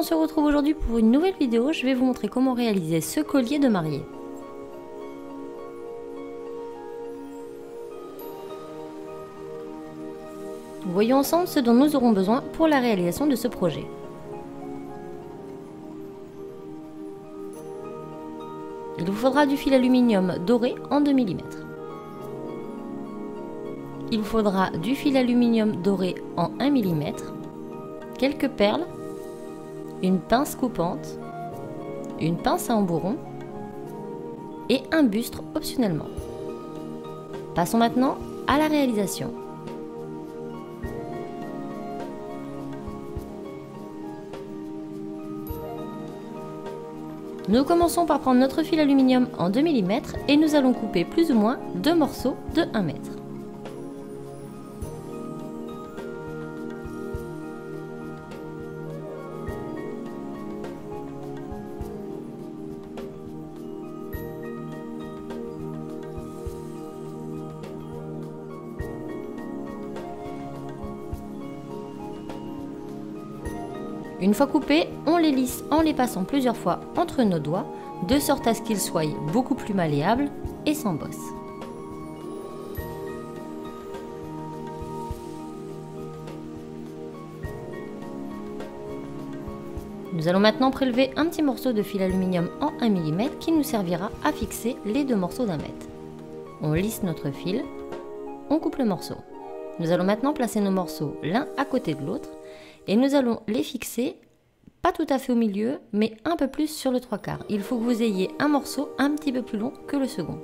se retrouve aujourd'hui pour une nouvelle vidéo. Je vais vous montrer comment réaliser ce collier de mariée. Voyons ensemble ce dont nous aurons besoin pour la réalisation de ce projet. Il vous faudra du fil aluminium doré en 2 mm. Il vous faudra du fil aluminium doré en 1 mm, quelques perles, une pince coupante, une pince à embourron et un bustre optionnellement. Passons maintenant à la réalisation. Nous commençons par prendre notre fil aluminium en 2 mm et nous allons couper plus ou moins 2 morceaux de 1 mètre. Une fois coupés, on les lisse en les passant plusieurs fois entre nos doigts, de sorte à ce qu'ils soient beaucoup plus malléables et sans bosse. Nous allons maintenant prélever un petit morceau de fil aluminium en 1 mm qui nous servira à fixer les 2 morceaux d'1 mètre. On lisse notre fil, on coupe le morceau. Nous allons maintenant placer nos morceaux l'un à côté de l'autre et nous allons les fixer, pas tout à fait au milieu, mais un peu plus sur le 3/4. Il faut que vous ayez un morceau un petit peu plus long que le second.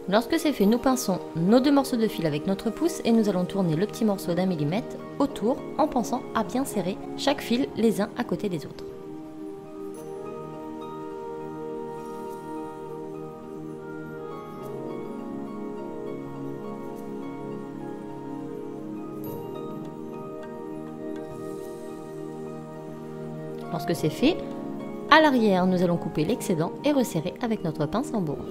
Lorsque c'est fait, nous pinçons nos 2 morceaux de fil avec notre pouce et nous allons tourner le petit morceau d'1 mm autour en pensant à bien serrer chaque fil les uns à côté des autres. Lorsque c'est fait, à l'arrière, nous allons couper l'excédent et resserrer avec notre pince en bourron.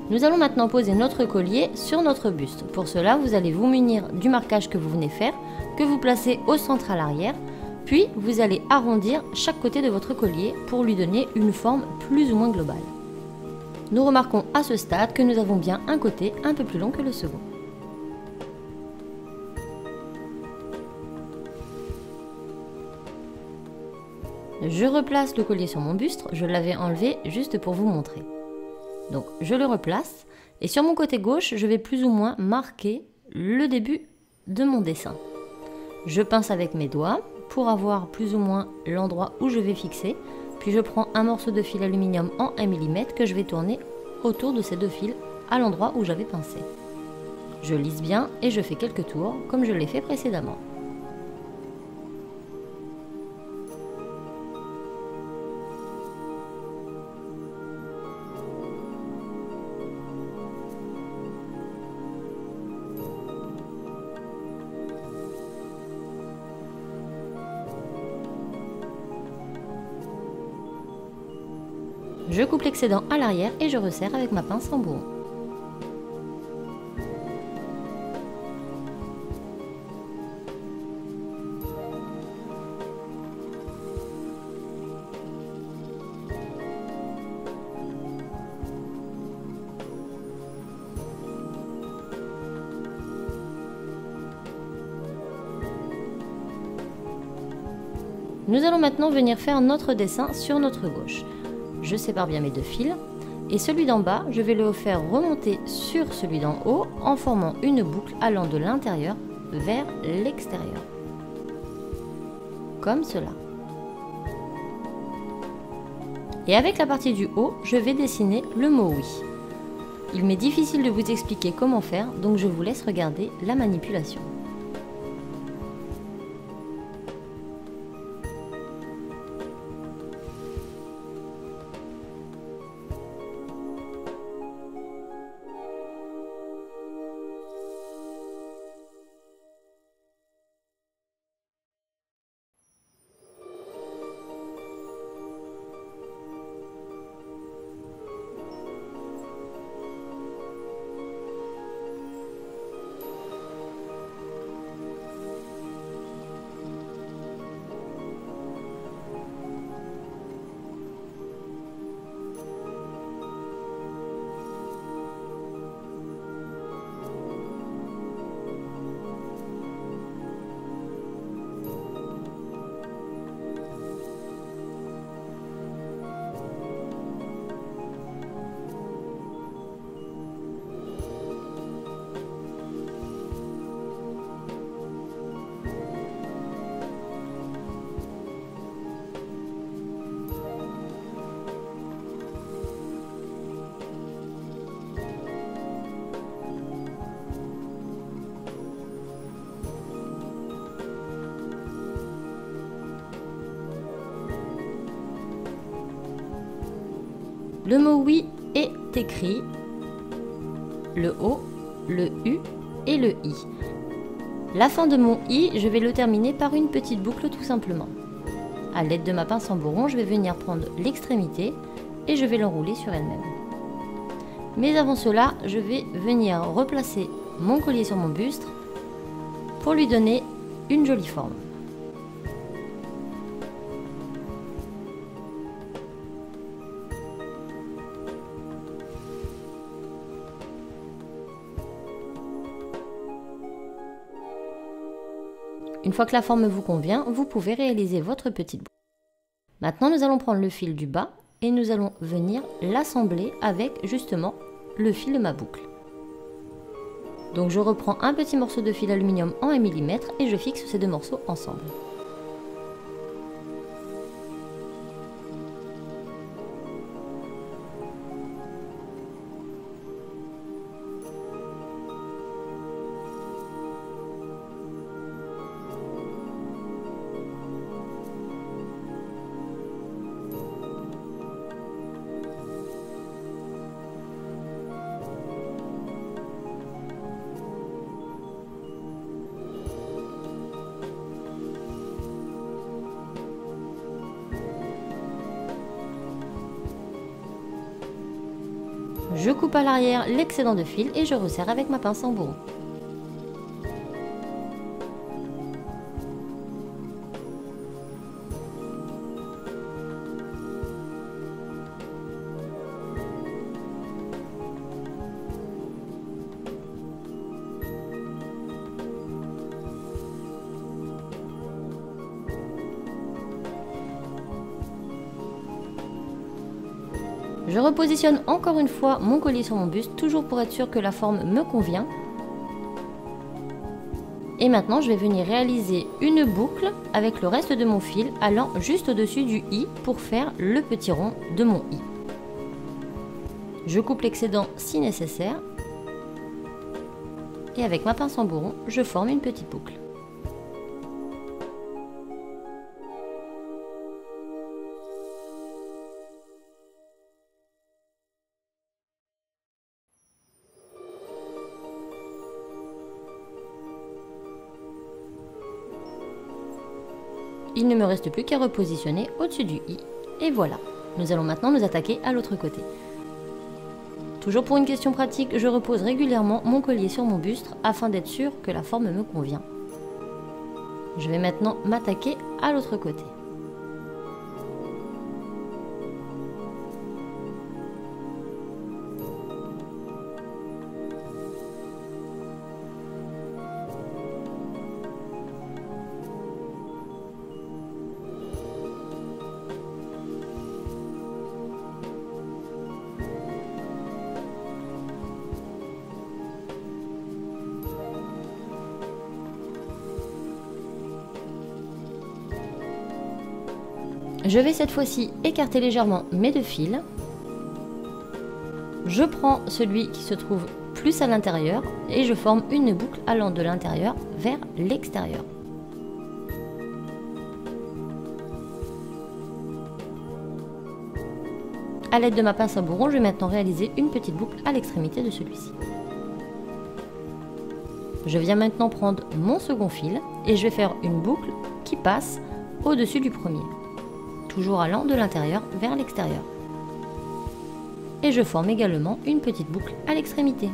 Nous allons maintenant poser notre collier sur notre buste. Pour cela, vous allez vous munir du marquage que vous venez faire, que vous placez au centre à l'arrière, puis vous allez arrondir chaque côté de votre collier pour lui donner une forme plus ou moins globale. Nous remarquons à ce stade que nous avons bien un côté un peu plus long que le second. Je replace le collier sur mon buste, je l'avais enlevé juste pour vous montrer. Donc je le replace et sur mon côté gauche, je vais plus ou moins marquer le début de mon dessin. Je pince avec mes doigts pour avoir plus ou moins l'endroit où je vais fixer, puis je prends un morceau de fil aluminium en 1 mm que je vais tourner autour de ces 2 fils à l'endroit où j'avais pincé. Je lisse bien et je fais quelques tours comme je l'ai fait précédemment. Je coupe l'excédent à l'arrière et je resserre avec ma pince en bourron. Nous allons maintenant venir faire notre dessin sur notre gauche. Je sépare bien mes 2 fils et celui d'en bas, je vais le faire remonter sur celui d'en haut en formant une boucle allant de l'intérieur vers l'extérieur. Comme cela. Et avec la partie du haut, je vais dessiner le mot oui. Il m'est difficile de vous expliquer comment faire, donc je vous laisse regarder la manipulation. Le mot oui est écrit, le O, le U et le I. La fin de mon I, je vais le terminer par une petite boucle tout simplement. À l'aide de ma pince en bourron, je vais venir prendre l'extrémité et je vais l'enrouler sur elle-même. Mais avant cela, je vais venir replacer mon collier sur mon buste pour lui donner une jolie forme. Une fois que la forme vous convient, vous pouvez réaliser votre petite boucle. Maintenant, nous allons prendre le fil du bas et nous allons venir l'assembler avec justement le fil de ma boucle. Donc je reprends un petit morceau de fil aluminium en 1 mm et je fixe ces deux morceaux ensemble. Je coupe à l'arrière l'excédent de fil et je resserre avec ma pince en bourron. Je repositionne encore une fois mon collier sur mon buste, toujours pour être sûr que la forme me convient. Et maintenant, je vais venir réaliser une boucle avec le reste de mon fil allant juste au-dessus du i pour faire le petit rond de mon i. Je coupe l'excédent si nécessaire. Et avec ma pince en bourron, je forme une petite boucle. Il ne me reste plus qu'à repositionner au-dessus du i. Et voilà, nous allons maintenant nous attaquer à l'autre côté. Toujours pour une question pratique, je repose régulièrement mon collier sur mon buste afin d'être sûr que la forme me convient. Je vais maintenant m'attaquer à l'autre côté. Je vais cette fois-ci écarter légèrement mes deux fils. Je prends celui qui se trouve plus à l'intérieur et je forme une boucle allant de l'intérieur vers l'extérieur. A l'aide de ma pince à bourron, je vais maintenant réaliser une petite boucle à l'extrémité de celui-ci. Je viens maintenant prendre mon second fil et je vais faire une boucle qui passe au-dessus du premier, toujours allant de l'intérieur vers l'extérieur. Et je forme également une petite boucle à l'extrémité.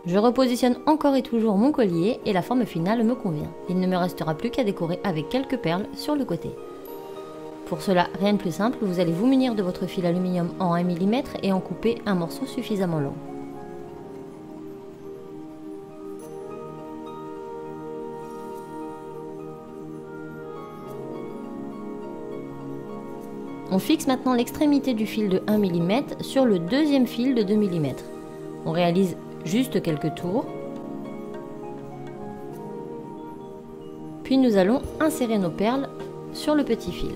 Je repositionne encore et toujours mon collier et la forme finale me convient. Il ne me restera plus qu'à décorer avec quelques perles sur le côté. Pour cela, rien de plus simple, vous allez vous munir de votre fil aluminium en 1 mm et en couper un morceau suffisamment long. On fixe maintenant l'extrémité du fil de 1 mm sur le deuxième fil de 2 mm. On réalise juste quelques tours. Puis nous allons insérer nos perles sur le petit fil.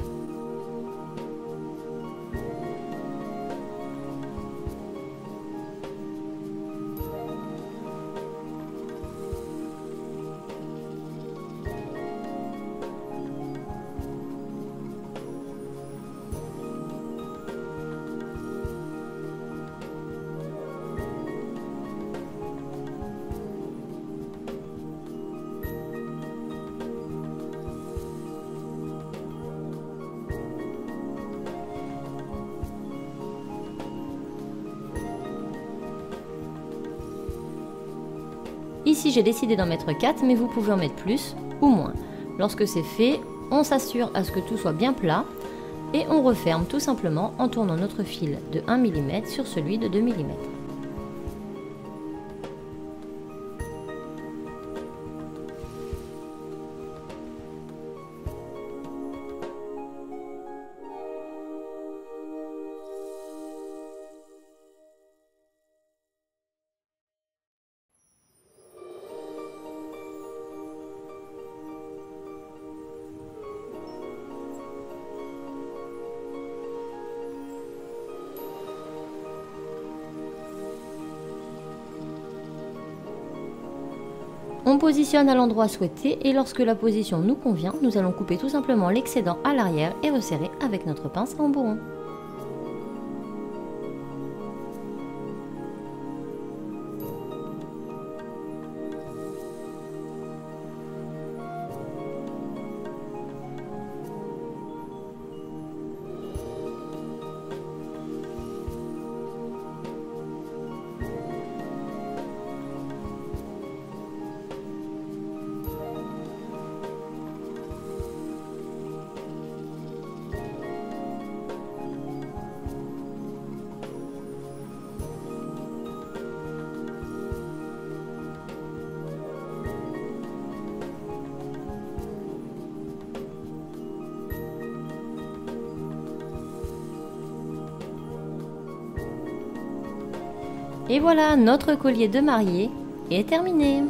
Ici j'ai décidé d'en mettre 4, mais vous pouvez en mettre plus ou moins. Lorsque c'est fait, on s'assure à ce que tout soit bien plat et on referme tout simplement en tournant notre fil de 1 mm sur celui de 2 mm. On positionne à l'endroit souhaité et lorsque la position nous convient, nous allons couper tout simplement l'excédent à l'arrière et resserrer avec notre pince en bourron. Et voilà, notre collier de mariée est terminé.